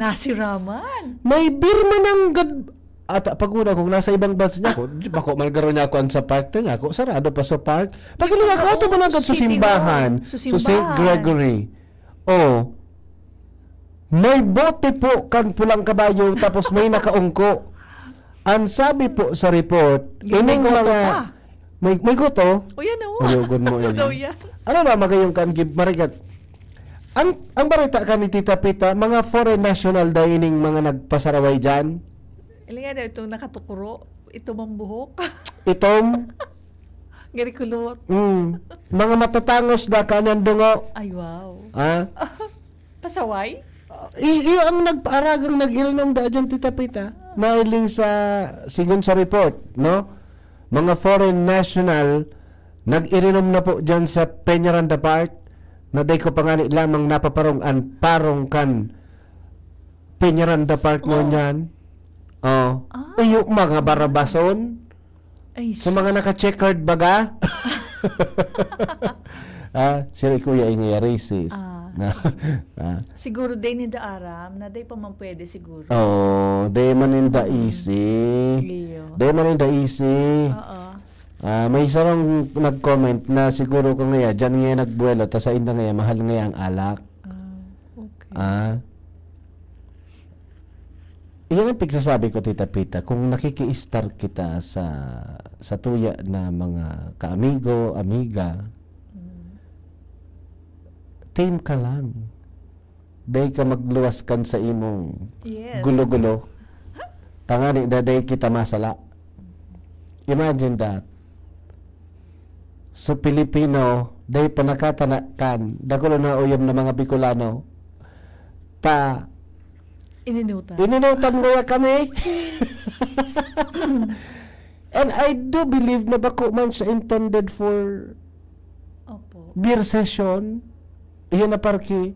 Nasiraman. May beer man ang gado. At pag-una kung nasa ibang bansa niya ako, bako malgaro niya ako sa park niya ako, sarado pa sa park. Pag-ilang ako, ito man agad sa simbahan. Sa St. Gregory. May bote po kan pulang kabayo tapos may nakaungko. Ang sabi po sa report, ining mga may goto. O yan o. Uyugon mo yan. Ano ba magayong kan marigat? Ang barita ka ni Tita Pita, mga foreign national dining mga nagpasaraway dyan. Ilinga na itong nakatukuro. Ito mang buhok. Itong Gari kulot. mga matatangos da kanan dungo. Ay, wow. Pasaway? Iyo ang nagpaaragang nag-ilnom da dyan, Tita Pita. Nailing sigun sa report, no? Mga foreign national nag-irinom na po dyan sa Peñaranda Park na day ko pangani lamang napaparong kan Peñaranda Park mo niyan. Iyo mga barabason. Ay, Sa mga naka-checkered baga. Sila kuya ingay racist. siguro day ni Daaram na day pa man pwede siguro. Day man in the easy. Leo. Day man in the easy. Oo. May isang nag-comment na siguro ko ngaya, dyan ngaya nagbuelo, ta sa inda ngaya, mahal ngaya ang alak. Okay. Iyan ang pigsasabi ko, Tita Pita, kung nakiki-star kita sa tuya na mga kaamigo, amiga, team ka lang. Day ka magluwaskan sa imong Yes. gulo-gulo. Tangani, day kita masala. Imagine that. So, Pilipino, day panakatanakan, dagulo na uyom na mga Bicolano, Ininutan. ininutan mo ya kami. And I do believe na bako man siya intended for Opo. beer session. Yan na parke.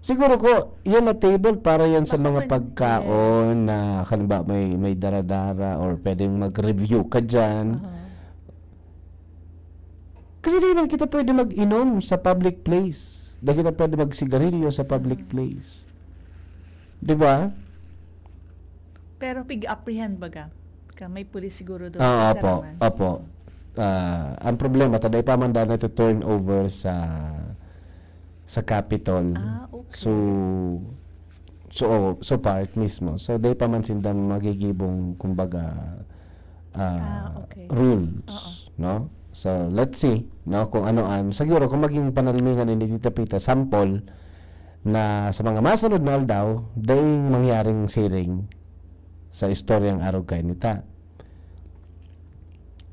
Siguro ko, yan na table para yan sa Baka mga pwede- pagkaon na kanba may dara-dara or pwedeng mag-review ka dyan. Kasi di naman kita pwede mag-inom sa public place. Di kita pwede mag-sigarilyo sa public place. Di ba? Pero pig-apprehend baga? May pulis siguro doon. Opo, Taraman. opo. Ang problema, taday pa man dahil na turn over sa Capitol. Okay. So part mismo. So day pa man sindang magigibong kumbaga Okay. rules, no? So let's see, no, kung anoan. Siguro kung maging panalmingan ni Tita Pita sample na sa mga masunod na aldaw, day mangyaring siring sa istoryang araw kay nita.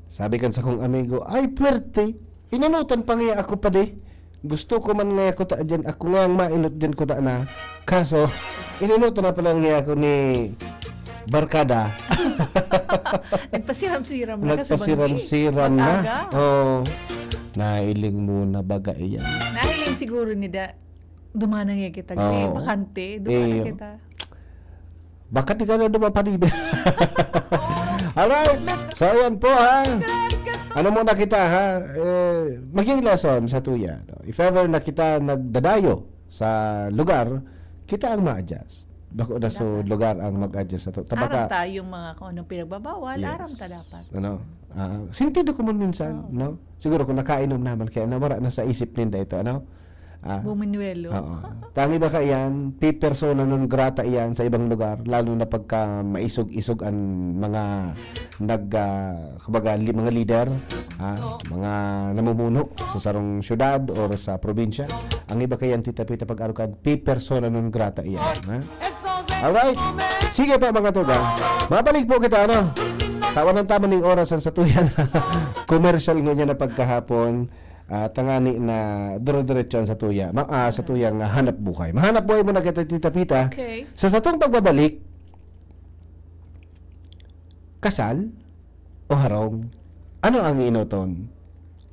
Sabi kan sa kong amigo, ay puwerte, inanutan pa nga ako pa di. Gusto ko man nga ako ta dyan, ako nga ang mainot dyan ko ta na. Kaso, inanutan na pala nga ako ni Barkada. Nagpasiram-siram na ka sa Nagpasiram-siram na. Mag-aga. Oo. Nailing muna baga iyan. Nahiling siguro ni da, dumana nga kita. Oo. Bakante, dumana Eh, kita. Bakit di ka na dumapanibig? Alright. So, ayan po ha. Ano muna kita ha? Maging lesson sa tuya. No? If ever na kita nagdadayo sa lugar, kita ang ma-adjust. Bako na so lugar ang mag-adjust sa to. Aram tayo yung mga kung anong pinagbabawal, aram ta dapat. Ano? Sintido ko man minsan, no? Siguro kung nakainom naman kaya nawara na sa isip ninda ito, ano? Buminuelo. Oo. Tangi ba ka yan, persona non grata iyan sa ibang lugar, lalo na pagka maisog-isog ang mga mga leader, mga namumuno sa sarong syudad or sa probinsya. Ang iba kayan Tita Pita pag-arukan, persona non grata iyan. Ha? Alright. Sige pa mga tuga. Mabalik po kita, ano? Tawan ng tama ng orasan sa tuyan. Commercial nga na pagkahapon. Tangani na dire-diretson sa tuya. Sa tuyang hanap buhay. Mahanap buhay mo na kita Tita Pita. Okay. Sa satong pagbabalik, kasal o harong? Ano ang inuton?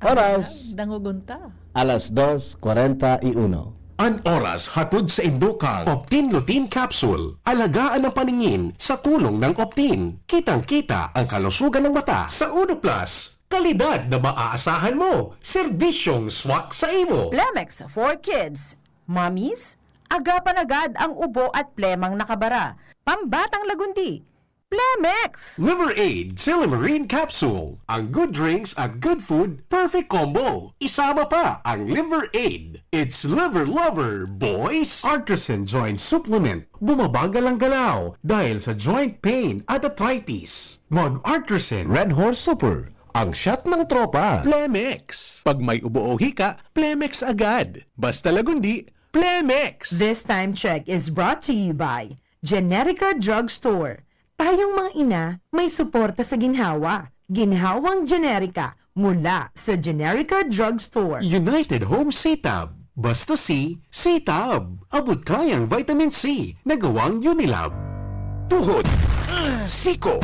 Oras, Dangugunta. alas 2:41. An oras hatod sa Indukang Optin Lutein Capsule. Alagaan ang paningin sa tulong ng Optin. Kitang-kita ang kalusugan ng mata sa Uno Plus. Kalidad na maaasahan mo. Serbisyong swak sa imo. Plemex for Kids. Mommies, agapan agad ang ubo at plemang nakabara. Pambatang lagundi. Plemex! Liver Aid Silimarine Capsule. Ang good drinks at good food, perfect combo. Isama pa ang Liver Aid. It's liver lover, boys! Artisan Joint Supplement. Bumabagal ang galaw dahil sa joint pain at arthritis. Mag-Artisan Red Horse Super. Ang shot ng tropa. Plemex. Pag may ubo o hika, Plemex agad. Basta lagundi, Plemex. This time check is brought to you by Generica Drugstore. Tayong mga ina may suporta sa ginhawa. Ginhawang Generica mula sa Generica Drugstore. United Home C-Tab. Basta C, C-Tab. Abot kayang vitamin C na gawang Unilab. Tuhod, siko,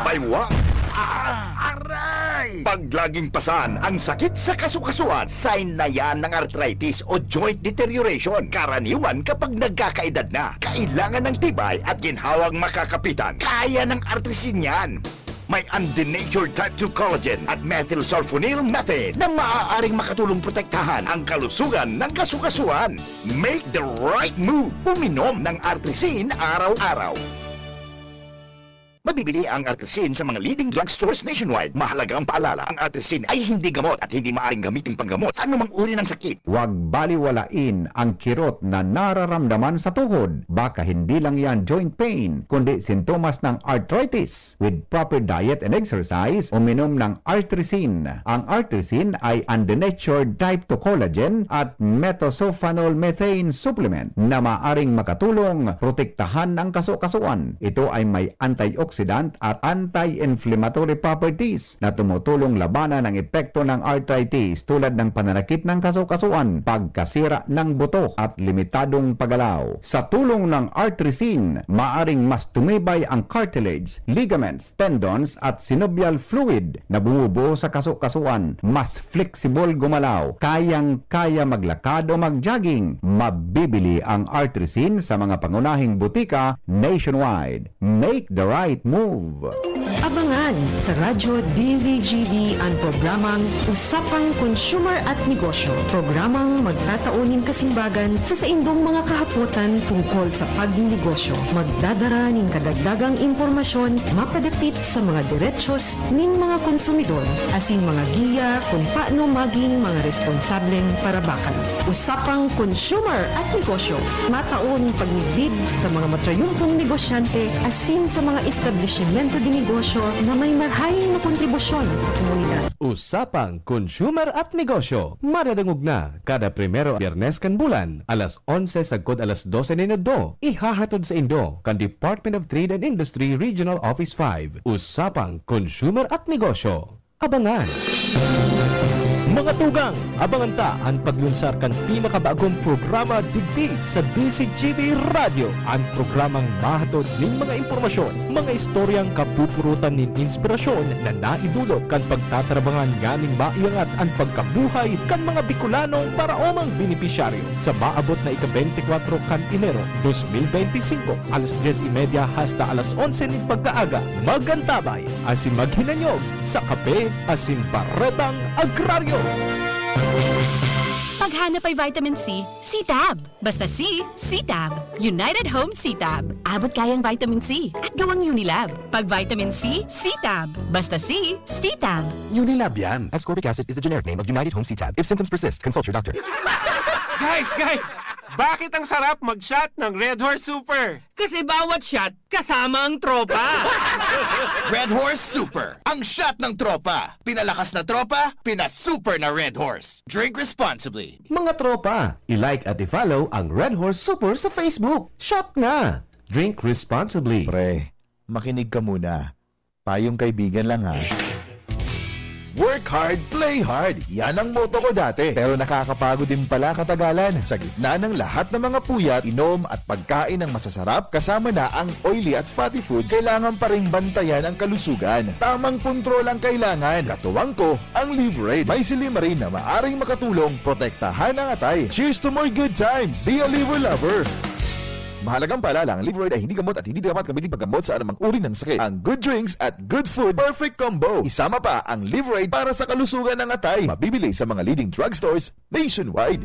baywang, aray! Pag laging pasan ang sakit sa kasukasuan, sign na yan ng arthritis o joint deterioration. Karaniwan kapag nagkakaedad na, kailangan ng tibay at ginhawang makakapitan. Kaya ng artrisin yan. May undenatured type 2 collagen at methylsulfonyl methane na maaaring makatulong protektahan ang kalusugan ng kasukasuan. Make the right move. Uminom ng artrisin araw-araw. Mabibili ang Artrisin sa mga leading drugstores nationwide. Mahalaga ang paalala, ang Artrisin ay hindi gamot at hindi maaaring gamitin panggamot sa anumang uri ng sakit. Huwag baliwalain ang kirot na nararamdaman sa tuhod. Baka hindi lang yan joint pain, kundi sintomas ng arthritis. With proper diet and exercise, uminom ng Artrisin. Ang Artrisin ay undenatured type 2 collagen at methylsulfonyl methane supplement na maaring makatulong protektahan ang kasukasuan. Ito ay may antioxidant antioxidant at anti-inflammatory properties na tumutulong labanan ang epekto ng arthritis tulad ng pananakit ng kasukasuan, pagkasira ng buto at limitadong paggalaw. Sa tulong ng Artresin, maaring mas tumibay ang cartilage, ligaments, tendons at synovial fluid na bumubuo sa kasukasuan, mas flexible gumalaw, kayang-kaya maglakad o mag-jogging. Mabibili ang Artresin sa mga pangunahing butika nationwide. Make the right move. Abangan sa Radyo DZGB ang programang Usapang Consumer at Negosyo. Programang magtataunin kasimbagan sa saindong mga kahapotan tungkol sa pagnegosyo. Magdadara ng kadagdagang impormasyon mapadapit sa mga diretsyon ng mga konsumidor asin mga giya kung paano maging mga responsableng parabakan. Usapang Consumer at Negosyo. Mataon pagnibid sa mga matrayumpong negosyante asin sa mga establishmento di negosyo na may marhaing na kontribusyon sa komunidad. Usapang Consumer at Negosyo. Madadangog na kada primero Biyernes kan bulan, alas 11 sagkod alas 12 minuto. Ihahatod sa Indo kan Department of Trade and Industry Regional Office 5. Usapang Consumer at Negosyo. Abangan! Mga tugang, abangan ta ang paglunsar kan pinakabagong programa digdi sa DCGB Radio. Ang programang mahatod ning mga impormasyon, mga istoryang kapupurutan nin inspirasyon na naidulot kan pagtatrabangan nganing maiangat ang pagkabuhay kan mga Bicolanong paraomang benepisyaryo sa maabot na ika-24 kan Enero 2025 alas 10:30 hasta alas 11 ning pagkaaga. Magantabay asin maghinanyog sa kape asin baretang agraryo. Paghanap ay vitamin C, C-Tab. Basta C, C-Tab. United Home C-Tab. Abot kayang vitamin C at gawang Unilab. Pag vitamin C, C-Tab. Basta C, C-Tab. Unilab yan. Ascorbic acid is the generic name of United Home C-Tab. If symptoms persist, consult your doctor. Guys! Bakit ang sarap mag-shot ng Red Horse Super? Kasi bawat shot, kasama ang tropa. Red Horse Super, ang shot ng tropa. Pinalakas na tropa, pinasuper na Red Horse. Drink responsibly. Mga tropa, i-like at i-follow ang Red Horse Super sa Facebook. Shot na! Drink responsibly. Pre, makinig ka muna. Payong kaibigan lang ha. Work hard, play hard. Yan ang motto ko dati. Pero nakakapagod din pala katagalan. Sa gitna ng lahat ng mga puyat, inom at pagkain ng masasarap, kasama na ang oily at fatty foods, kailangan pa ring bantayan ang kalusugan. Tamang kontrol ang kailangan. Katuwang ko, ang Liverade. May silimarin na maaring makatulong protektahan ang atay. Cheers to more good times. Be a liver lover. Mahalagang paalala, ang Liverade ay hindi gamot at hindi dapat gamitin paggamot sa anumang uri ng sakit. Ang good drinks at good food, perfect combo. Isama pa ang Liverade para sa kalusugan ng atay. Mabibili sa mga leading drugstores nationwide.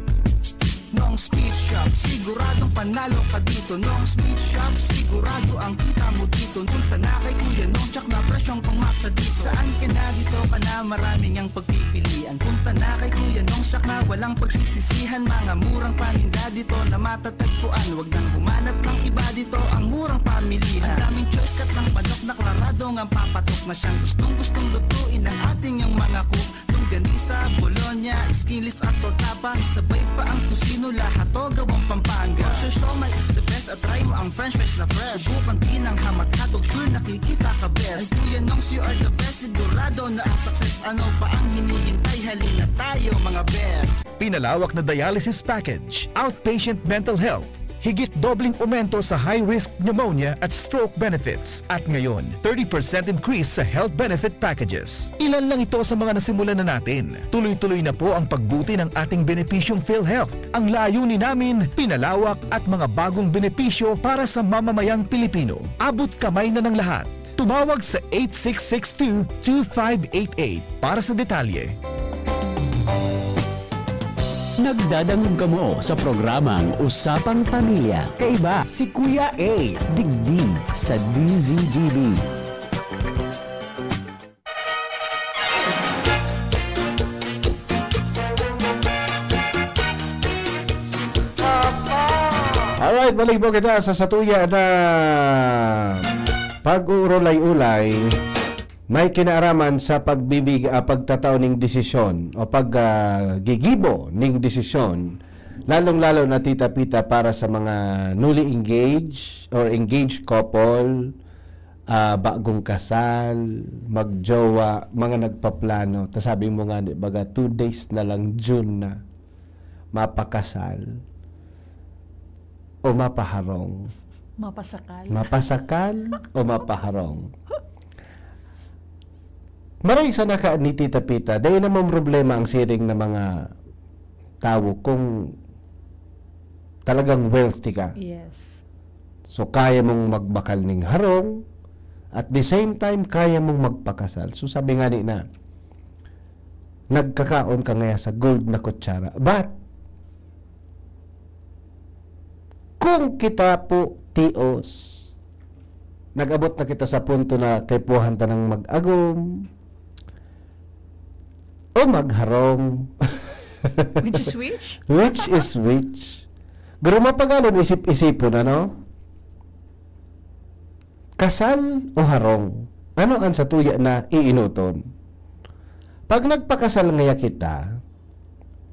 Nong Speed Shop, siguradong panalo ka dito. Nong Speed Shop, sigurado ang kita mo dito. Punta na kay Kuya Nong, tsak na presyong pangmaksa dito. Saan ka na dito ka na maraming ang pagpipilian. Punta na kay Kuya Nong, tsak na walang pagsisisihan. Mga murang paninda dito na matatagpuan. Huwag nang humanap ng iba dito, ang murang pamilihan. Ang daming choice kat ng manok na klaradong ang papatok na siyang gustong lutuin ng ating yung mga cook. Ganisa, Bologna, Skilis at Tortapa. Sabay pa ang tusino, lahat o gawang Pampanga. Siomai is the best at try mo ang french fries na fresh. Subukan din ang hamak-hatog, sure nakikita ka best. Ay Kuya Nongs, you are the best, sigurado na ang success. Ano pa ang hinihintay, halina tayo mga best. Pinalawak na dialysis package, outpatient mental health, higit dobling aumento sa high-risk pneumonia at stroke benefits. At ngayon, 30% increase sa health benefit packages. Ilan lang ito sa mga nasimulan na natin. Tuloy-tuloy na po ang pagbuti ng ating benepisyong PhilHealth. Ang layunin namin, pinalawak at mga bagong benepisyo para sa mamamayang Pilipino. Abot kamay na ng lahat. Tumawag sa 8662-2588 para sa detalye. Nagdadangog kamo sa programang Usapang Pamilya. Kaiba si Kuya A. Digdi sa DZGB. Alright, balik po kita sa satuya na pag-urolay-ulay may kinaaraman sa pagtatao ng desisyon o paggigibo ng desisyon, lalong-lalo na tita-pita para sa mga newly engaged or engaged couple bagong kasal, magjowa, mga nagpaplano. Tapos sabi mo nga, di baga, 2 days na lang, June na, mapakasal o mapaharong. Mapasakal. Mapasakal o mapaharong. Maray sa naka ni Tita Pita, dahil naman problema ang siring ng mga tao kung talagang wealthy ka. Yes. So, kaya mong magbakal ng harong, at the same time, kaya mong magpakasal. So, sabi nga ni na, nagkakaon ka ngaya sa gold na kutsara. But, kung kita po tios, nag-abot na kita sa punto na kaipuhan ta ng mag-agom, o magharong, Which is which? which is which? Pero mapagalon isip-isipon, ano? Kasal o harong? Ano ang sa tuya na iinuton? Pag nagpakasal ngaya kita,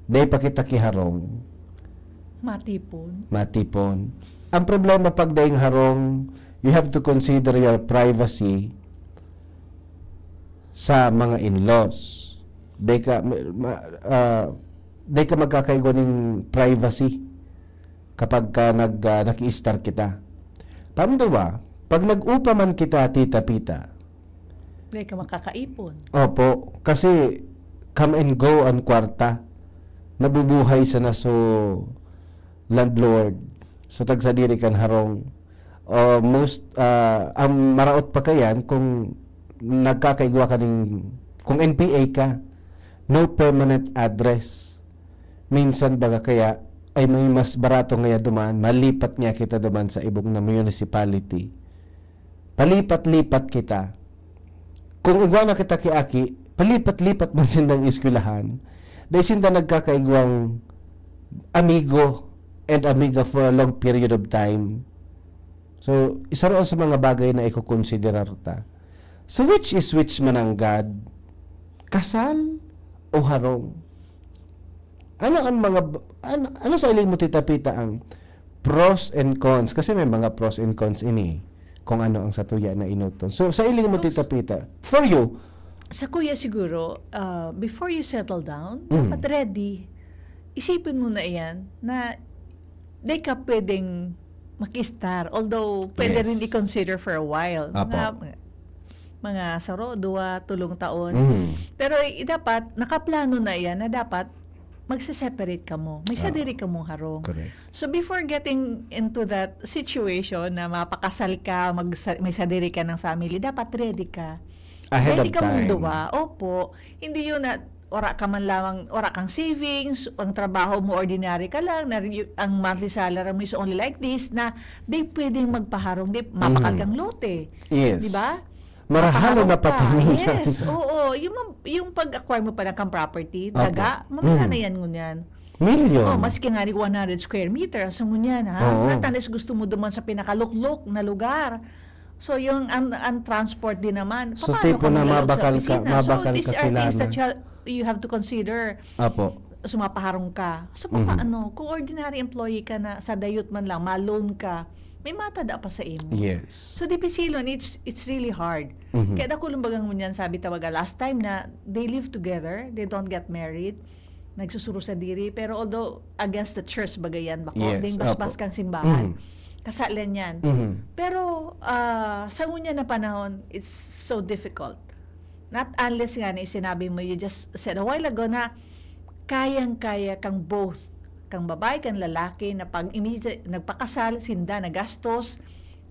day pa kita kiharong, matipon. Ang problema pag daing harong, you have to consider your privacy sa mga in-laws. Day ka magkakaigo ng privacy kapag ka naki-star kita. Panduwa, pag nag-upa man kita, Tita Pita, Hindi ka makakaipon. opo, kasi come and go ang kwarta. Nabubuhay sa naso landlord. So tagsadiri kan harong. Ang maraot pa kayan kung nagkakaigwa ka ng, kung NPA ka, no permanent address. Minsan baga kaya ay may mas barato ngaya duman, malipat niya kita duman sa ibong na municipality. Palipat-lipat kita. Kung igwa na kita kiaki, palipat-lipat man sindang eskwelahan. Dahil sinda nagkakaigwang amigo and amiga for a long period of time. So, isa roon sa mga bagay na ikukonsiderar ta. So, which is which man ang God? Kasal o harong? Ano ang mga ano sa iling mo, Tita Pita, ang pros and cons? Kasi may mga pros and cons ini kung ano ang satuya na inuton. So sa iling mo, Tita Pita, for you, Sa kuya siguro, before you settle down, dapat ready. Isipin mo na yan na di ka pwedeng makistar. Although, pwede rin i-consider for a while. Mga saro, 2-3 taon. Pero dapat, nakaplano na yan na dapat magse-separate ka mo. May sadiri ka mong harong. correct. So before getting into that situation na mapakasal ka, may sadiri ka ng family, dapat ready ka. Ahead Ready of ka mong time. duwa. Opo. Hindi yun na ora ka man lamang, ora kang savings, ang trabaho mo ordinary ka lang, na ang monthly salary mo is only like this, na di pwedeng magpaharong, di mapakal kang lote. Yes. Di ba? Marahalo na pati minsan. Yes, oo. Yung pag-acquire mo pa ng kang property, daga, mamaya na yan ngunyan. Million. Maski nga ni 100 square meter, so ngunyan, ha? Oo. Natanis gusto mo duman sa pinakaluklok na lugar. So, yung ang transport din naman, So, paano tipo ka na malalog sa mabakal ka- opisina? mabakal so, these ka are things that kilala. you have to consider. Apo. Sumapaharong ka. So, paano? Kung ordinary employee ka na sa dayot man lang, ma-loan ka, may matada pa sa imo. Yes. So, di pisilon, it's really hard. Kaya dako lumbagang mo niyan, sabi tawaga, last time na they live together, they don't get married, nagsusuro sa diri, pero although against the church bagayan, bako, Yes, ding basbas opo. kang simbahan, kasalan yan. Pero, sa ngunya na panahon, it's so difficult. Not unless nga na sinabi mo, you just said a while ago na kayang-kaya kang both, kang babae, kang lalaki, na pag nagpakasal, sinda, nagastos,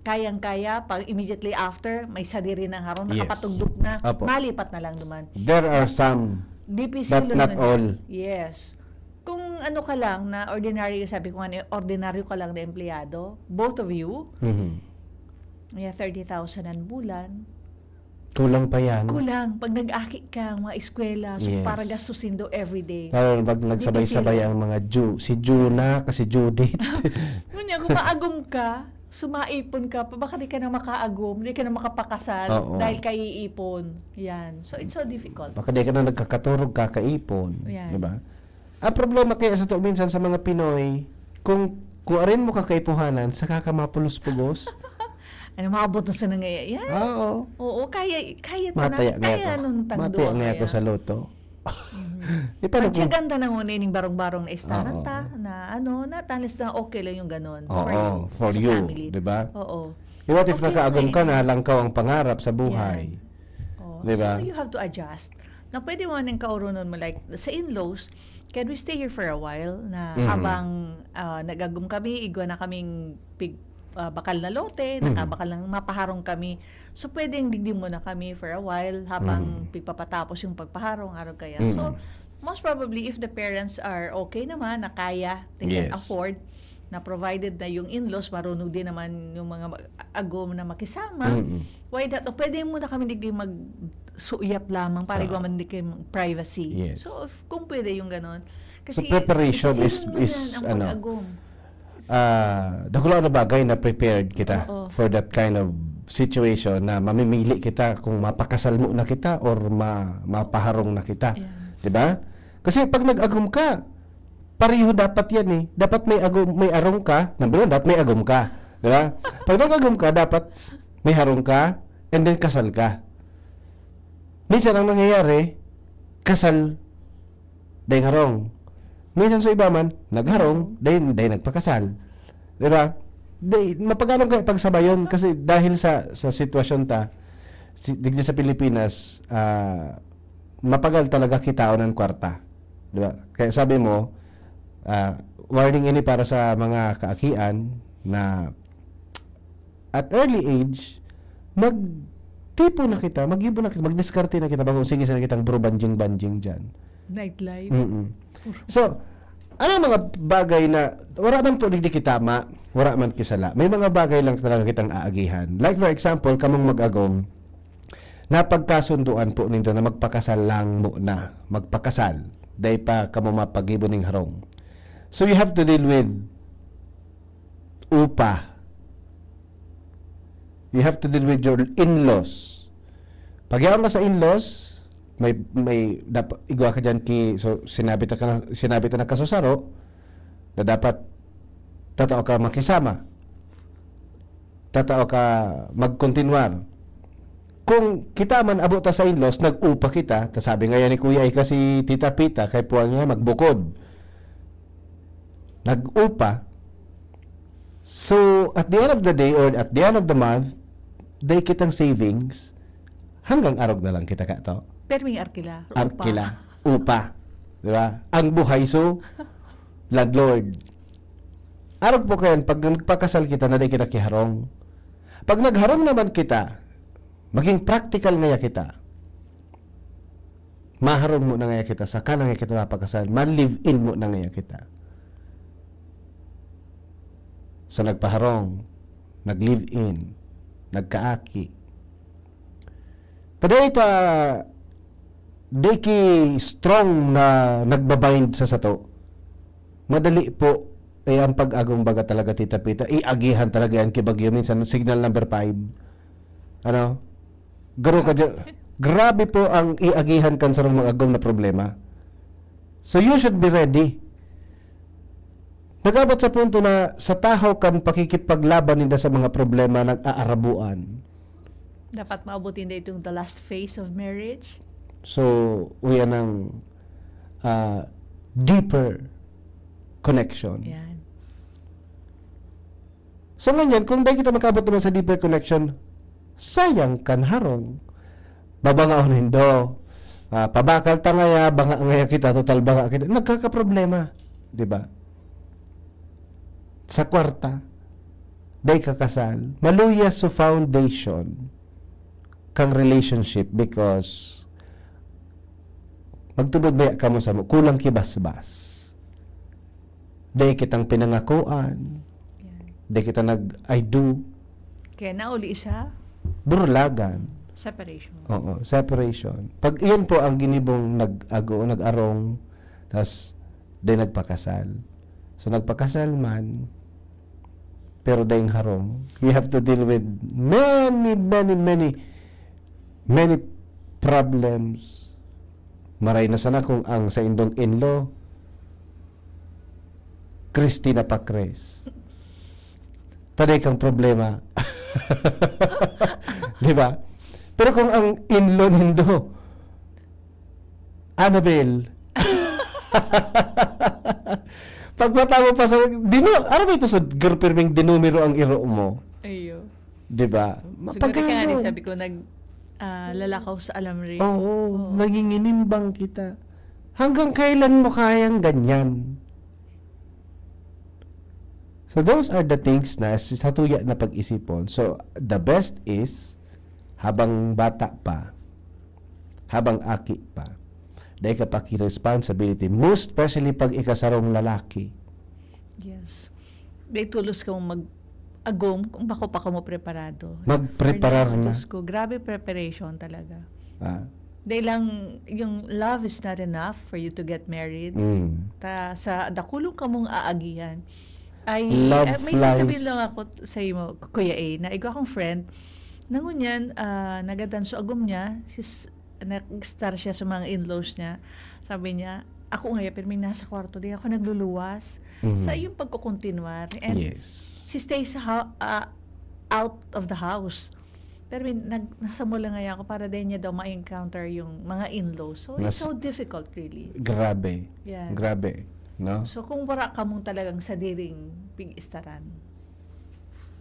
kayang-kaya, pag immediately after, may sadiri ng harong, Yes. nakapatugdok na, Apo. malipat na lang duman. There are some, But not all. Yes. Kung ano ka lang, na ordinary, sabi ko nga, ordinaryo ka lang na empleyado, both of you, may 30,000 ang bulan, Kulang pa yan. kulang. Pag nag-aki ka, mga eskwela, so Yes. para gastusin do everyday. Lalo na pag nagsabay-sabay ang mga si Juna, kasi Judith. Kunya, kung maagom ka, sumaipon ka pa, baka di ka na makaagom, di ka na makapakasal, Oo. dahil ka iipon. Yan. So, it's so difficult. Baka di ka na nagkakaturog, kakaipon. Yan. Diba? Ang problema kaya sa to minsan sa mga Pinoy, kung kuarin mo kakaipuhanan, saka ka mapulos-pugos. ano, maabot na sa nangyayari. Oo. Oo, kaya Mataya nga nun ako. Mataya nga ako sa loto. Di pa Pag siya ganda na ngunit yung barong-barong na istaranta, Oo. na natalis na okay lang yung ganon. Oo, for sa you, family. di ba? Oo. What if Okay, nakaagom ka okay. na, langkaw ang pangarap sa buhay? Oo. Di ba? So you have to adjust. Na pwede mo nang kaurunan mo, like, sa in-laws, can we stay here for a while na habang nagagum kami, igwa na kaming bakal na lote, nakabakal ng mapaharong kami. So, pwedeng digdim mo na kami for a while habang pagpapatapos yung pagpaharong, araw kaya. So, most probably, if the parents are okay naman, na kaya, they can Yes. afford, na provided na yung in-laws, marunong din naman yung mga agom na makisama, why not? O pwede mo na kami digdim suyap lamang para igaman din kayo privacy. Yes. So, kung pwede yung ganon. So, preparation is pag-agom. Dahula na bagay na prepared kita Oo. for that kind of situation na mamimili kita kung mapakasal mo na kita or mapaharong na kita. Yeah. 'Di ba? Kasi pag nag-agom ka, pareho dapat 'yan eh. Dapat may arong ka, number one, dapat may agom ka, 'di ba? Pag nag-agom ka, dapat may harong ka and then kasal ka. Minsan ang nangyayari, kasal dahil harong. Minsan sa iba man, nagharong, dahil nagpakasal. Diba? Mapagano'n kayo pagsabayon kasi dahil sa sitwasyon digdi sa Pilipinas, mapagal talaga kitaon ng kwarta. Diba? Kaya sabi mo, warning ini para sa mga kaakian na at early age, magtipo na kita, mag-ibo na kita, magdiskarte na kita, bago sige sa kitang bro banjing-banjing dyan. Nightlife. So, ano mga bagay na wala man po digdi kitama, wala man kisala. May mga bagay lang talaga kitang aagihan. Like for example, kamong mag-agong napagkasunduan po nindo na magpakasal lang muna. Magpakasal. Dahil pa kamo mapag-ibo ning harong. So you have to deal with upa. You have to deal with your in-laws. Pag yaman ka sa in-laws, may dapat igwa ka diyan so sinabi ta na kasusaro na dapat tatao ka makisama, tatao ka magkontinuar. Kung kita man abot ta sa in-laws, nag-upa kita, ta sabi nga yan ni Kuya ay kasi Tita Pita kay puwan niya magbukod, nag-upa. So at the end of the day or at the end of the month, day kitang savings hanggang arog na lang kita kato. Pero may arkila. Upa. Di ba? Ang buhay so, landlord. Arog po kayan, pag nagpakasal kita, na di kita kiharong. Pag nagharong naman kita, maging practical ngaya kita. Maharong mo na ngaya kita, saka na ngaya kita mapakasal, man-live-in mo na ngaya kita. So nagpaharong, nag-live-in, nagkaaki. Today di ki strong na nagbabind sa sato. Madali po ang pag-agong baga talaga Tita Pita. Iagihan talaga yan kibagyo. Minsan signal number 5. Ano? Grabe po ang iagihan kan sa mga agong na problema. So you should be ready. Nagabot sa punto na sa tahaw kan pakikipaglaban nila sa mga problema nag-aarabuan. Dapat maabutin na itong the last phase of marriage. So, uyan ng deeper connection. Yan. So, ngayon, kung dahil kita makabot naman sa deeper connection, sayang kan harong. Babangaon hindo. Pabakal tangaya, banga ngaya kita, total banga kita. Nagkakaproblema. Diba? Sa kwarta, dahil kakasal, maluyas sa foundation kang relationship because magtubod ba ka mo sa mo, kulang kibasbas. Dahil kitang pinangakuan, dahil kita nag-I do, Kaya nauli isa, burlagan. separation. Oo, separation. Pag iyon po ang ginibong nag-arong, tas dahil nagpakasal. So nagpakasal man, pero dahil harong, you have to deal with many problems. Maray na sana kung ang sa indong in-law, Christina Pacres. Taday kang problema. Di ba? Pero kung ang in-law nindo, Annabelle, pag mata mo pa sa, ano ba ito sa girlfriending dinumero ang iro mo? Ayo. Di ba? Siguro kaya rin sabi ko, lalakaw sa alam rin. Oo, nanginginimbang kita. Hanggang kailan mo kayang ganyan? So those are the things na sa tuya na pag-isipon. So the best is, habang bata pa, habang aki pa, dahil ka paki-responsibility, most especially pag ikasarong lalaki. Yes. Dahil tulos ka mag-agom kung bako pa ka mo preparado. Magpreparar na. Tulos ko, grabe preparation talaga. Ah. Dahil lang, yung love is not enough for you to get married. Sa dakulong ka mong aagihan, may sasabihin lang ako sa iyo, Kuya A, na ikaw akong friend, nangunyan, nagadanso agom niya, nag-star siya sa mga in-laws niya, sabi niya, ako ngayon, pero may nasa kwarto, di ako nagluluwas sa iyong pagkukontinuar. And she stays out of the house. Pero nasa mula ngayon ako para din niya daw ma-encounter yung mga in-laws. So, it's so difficult really. Grabe. Yeah. Grabe. No? So, kung wala ka mong talagang sadiring pig-istaran,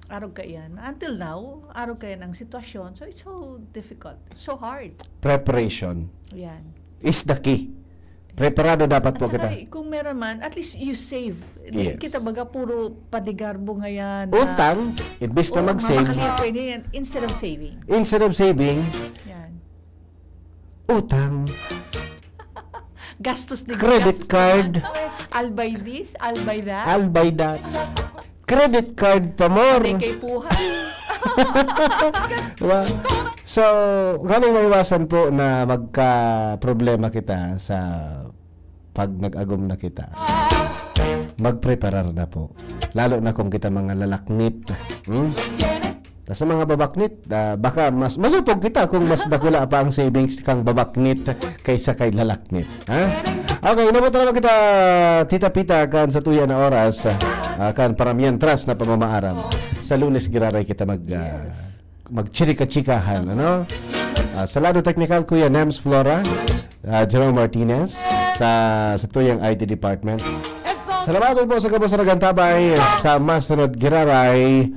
arog ka yan. Until now, arog ka yan ang sitwasyon. So, it's so difficult. It's so hard. Preparation Yan. is the key. Preparado dapat At po saka, kita. kung meron man, at least you save. Yes. Kita baga puro padigarbo ngayon. Utang, imbes na mag-save, Mamakaliya pwede yan instead of saving. instead of saving, Yan. utang, Gastos din. credit card, I'll buy this, I'll buy that. I'll buy that. Credit card pa more. May kay puhay. Diba? So, ganun maiwasan po na magka-problema kita sa pag nag-agom na kita. Magpreparar na po. Lalo na kung kita mga lalaknit. Sa mga babaknit, baka mas masupog kita kung mas dakula pa ang savings kang babaknit kaysa kay lalaknit. Ha? Okay, inabot na naman kita, Tita Pita, kan sa tuya na oras, kan paramihan trust na pamamaaram. Sa Lunes, giraray kita magchirika-chikahan, ano? Sa lado technical, Kuya Nems Flora, Jerome Martinez, sa tuyang IT department. Salamat po sa Gabos Ragantabay, sa masunod giraray,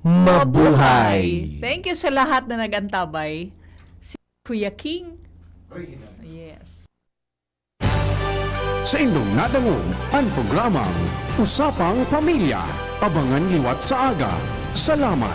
mabuhay! Thank you sa lahat na nag-antabay. Si Kuya King. Yes. Sa inyong nadangog ang programang Usapang Pamilya. Abangan liwat sa aga. Salamat.